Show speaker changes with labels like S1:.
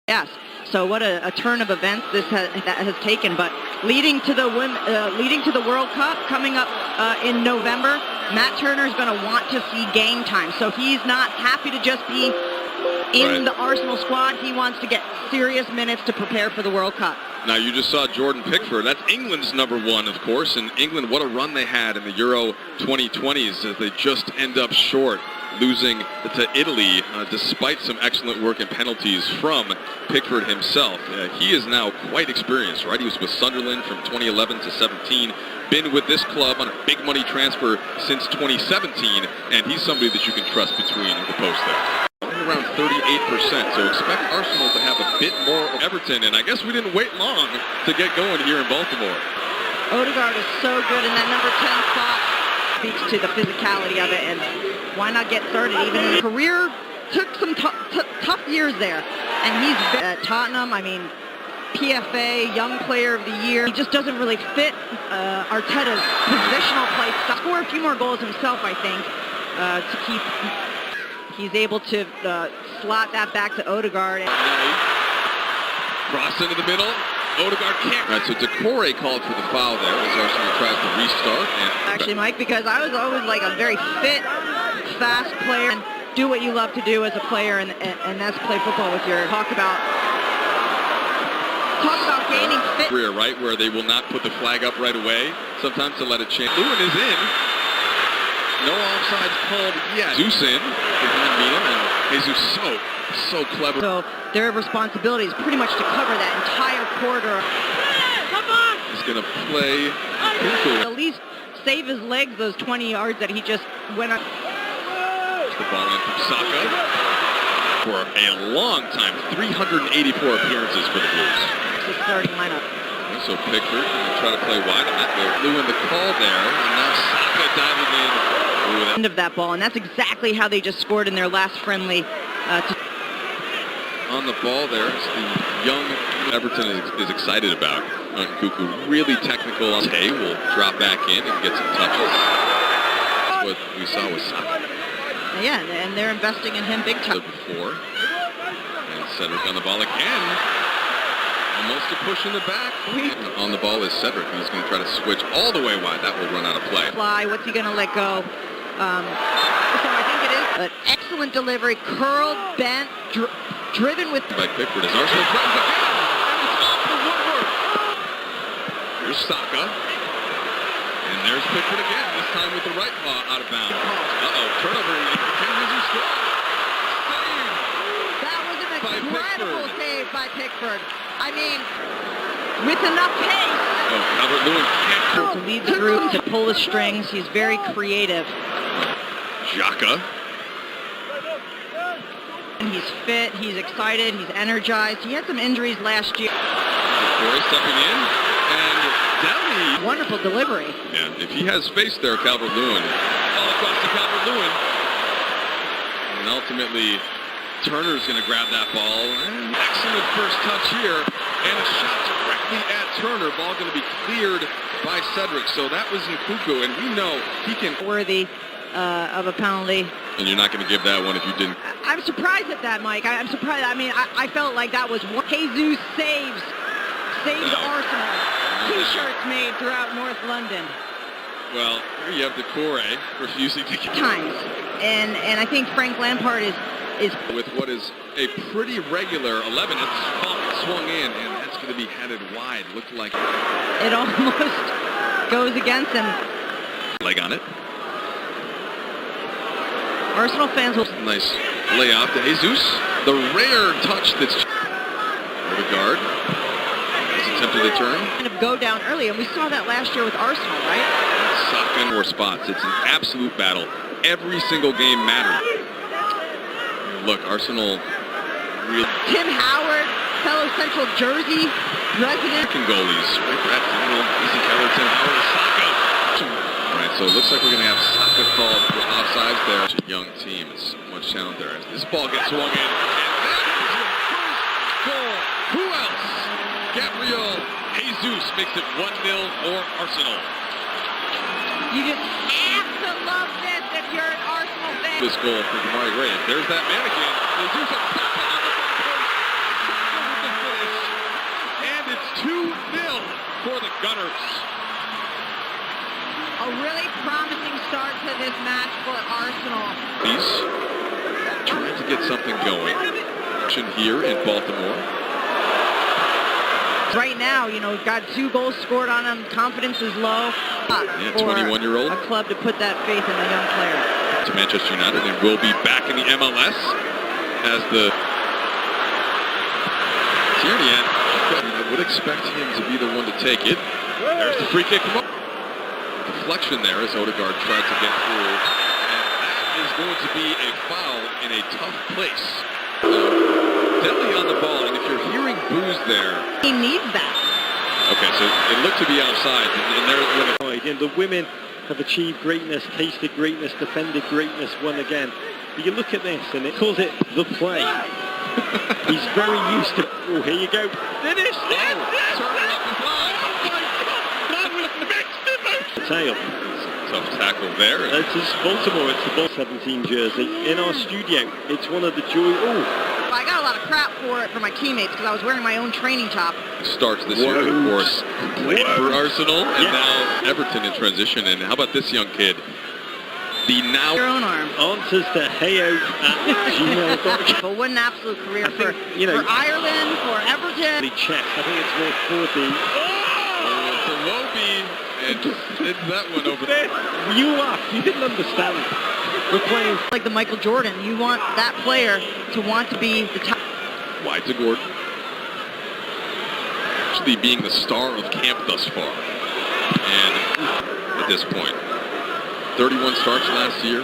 S1: Yes. So what a turn of events this has taken. But leading to the World Cup coming up in November, Matt Turner is going to want to see game time. So he's not happy to just be in the Arsenal squad. He wants to get serious minutes to prepare for the World Cup.
S2: Now, you just saw Jordan Pickford. That's England's #1, of course. And England, what a run they had in the Euro 2020s as they just end up short, losing to Italy despite some excellent work and penalties from Pickford himself. He is now quite experienced, right? He was with Sunderland from 2011 to 17, been with this club on a big money transfer since 2017, and he's somebody that you can trust between the posts there. Around 38%, so expect Arsenal to have a bit more of Everton, and I guess we didn't wait long to get going here in Baltimore.
S1: Odegaard is so good in that number 10 spot. Speaks to the physicality of it, and why not get started even in a career? Took some tough years there, and he's at Tottenham. I mean, PFA Young Player of the Year. He just doesn't really fit Arteta's positional play. Score a few more goals himself, I think, to keep. He's able to slot that back to Odegaard.
S2: Cross into the middle. Odegaard can't. Right, so Decore called for the foul there as Arsenal tries to restart.
S1: Actually, Mike, because I was always like a very fit, fast player, and do what you love to do as a player, and that's play football with your talk about gaining fit.
S2: Career, right, where they will not put the flag up right away. Sometimes to let it change. Lewin is in. No offsides called yet. Jesus in behind Mina, and Jesus so clever.
S1: So their responsibility is pretty much to cover that entire quarter. Come on!
S2: He's going to play.
S1: At least save his legs those 20 yards that he just went on.
S2: The ball in from Saka for a long time. 384 appearances for the Blues.
S1: It's the starting lineup.
S2: So Pickford going to try to play wide on that. Lewin the call there, and now Saka diving in.
S1: End of that ball, and that's exactly how they just scored in their last friendly.
S2: On the ball there, it's the young Everton is excited about. Cuckoo, really technical. Hay will drop back in and get some touches. That's what we saw with Saka.
S1: Yeah, and they're investing in him big time.
S2: Before, and Cedric on the ball again. Almost a push in the back. On the ball is Cedric. He's going to try to switch all the way wide. That will run out of play.
S1: Fly. What's he going to let go? So I think it is an excellent delivery. Curled, bent, driven with...
S2: By Pickford as Arsenal threatens again. And it's off the woodwork. Here's Saka. And there's Pickford again. This time with the right paw out of bounds. Turnover. Can Jesus score? Save.
S1: That was an incredible save by Pickford. I mean, with enough pace.
S2: Calvert-Lewin can't
S1: to lead the group, to pull the strings. He's very creative.
S2: Xhaka.
S1: He's fit, he's excited, he's energized. He had some injuries last year.
S2: Corey stepping in, and Deli.
S1: Wonderful delivery.
S2: Yeah, if he has space there, Calvert-Lewin. All across to Calvert-Lewin. And ultimately, Turner's going to grab that ball. Excellent first touch here. And a shot directly at Turner. Ball going to be cleared by Cedric. So that was Nkuku, and we know he can...
S1: Worthy of a penalty.
S2: And you're not going to give that one if you didn't...
S1: I'm surprised at that, Mike. I'm surprised. I mean, I felt like that was one. Jesus saves Arsenal. T-shirts made throughout North London.
S2: Well, here you have Decore refusing to give...
S1: Times. And I think Frank Lampard is...
S2: With what is a pretty regular 11, it's swung in, and that's going to be headed wide. Looked like
S1: it almost goes against him.
S2: Leg on it.
S1: Arsenal fans will...
S2: Nice layoff to Jesus. The rare touch that's... Odegaard has attempted a turn.
S1: Kind of go down early, and we saw that last year with Arsenal, right?
S2: Saka in more spots. It's an absolute battle. Every single game mattered. Look, Arsenal really...
S1: Tim Howard, fellow Central Jersey resident.
S2: Goalies, right? Brad Daniel, Easy Keller, Tim Howard, Saka. All right, so it looks like we're going to have Saka called for offsides there. It's a young team. It's much talent there. This ball gets swung in. And that is your first goal. Who else? Gabriel Jesus makes it 1-0 for Arsenal.
S1: You just have to love this if you're an Arsenal fan.
S2: This goal for Damari Gray. There's that man again. Jesus on the Gunners.
S1: A really promising start to this match for Arsenal.
S2: He's trying to get something going. Here in Baltimore.
S1: Right now, you know, got 2 goals scored on him. Confidence is low.
S2: Yeah,
S1: for
S2: 21-year-old.
S1: a club to put that faith in the young player.
S2: To Manchester United and will be back in the MLS as the Tierney. I would expect him to be the one to take it. There's the free kick. Deflection there as Odegaard tried to get through. And that is going to be a foul in a tough place. Deli on the ball, and if you're hearing boos there...
S1: He needs that.
S2: Okay, so it looked to be outside, and there...
S3: And the women have achieved greatness, tasted greatness, defended greatness, won again. But you look at this, and it calls it the play. He's very used to... Oh, here you go. Finish!
S2: Turn up and fly! That was mixed emotion!
S3: Tail.
S2: Tough tackle there.
S3: It's Baltimore, it's the Ball 17 jersey. In our studio, it's one of the joy... Oh!
S1: I got a lot of crap for it for my teammates because I was wearing my own training top.
S2: Starts this year, of course, played for Arsenal, and now Everton in transition. And how about this young kid? The now...
S1: Your own arm.
S3: Answers to heyo@gmail.com.
S1: But what an absolute career for,
S3: you know,
S1: for Ireland, for Everton.
S3: The chest, I think it's more for the...
S2: Oh, it's a Wobie, and did that one over there.
S3: You laughed, you didn't understand. We're playing...
S1: Like the Michael Jordan, you want that player to want to be the top.
S2: Wide to Gordon. Actually being the star of camp thus far. And at this point, 31 starts last year.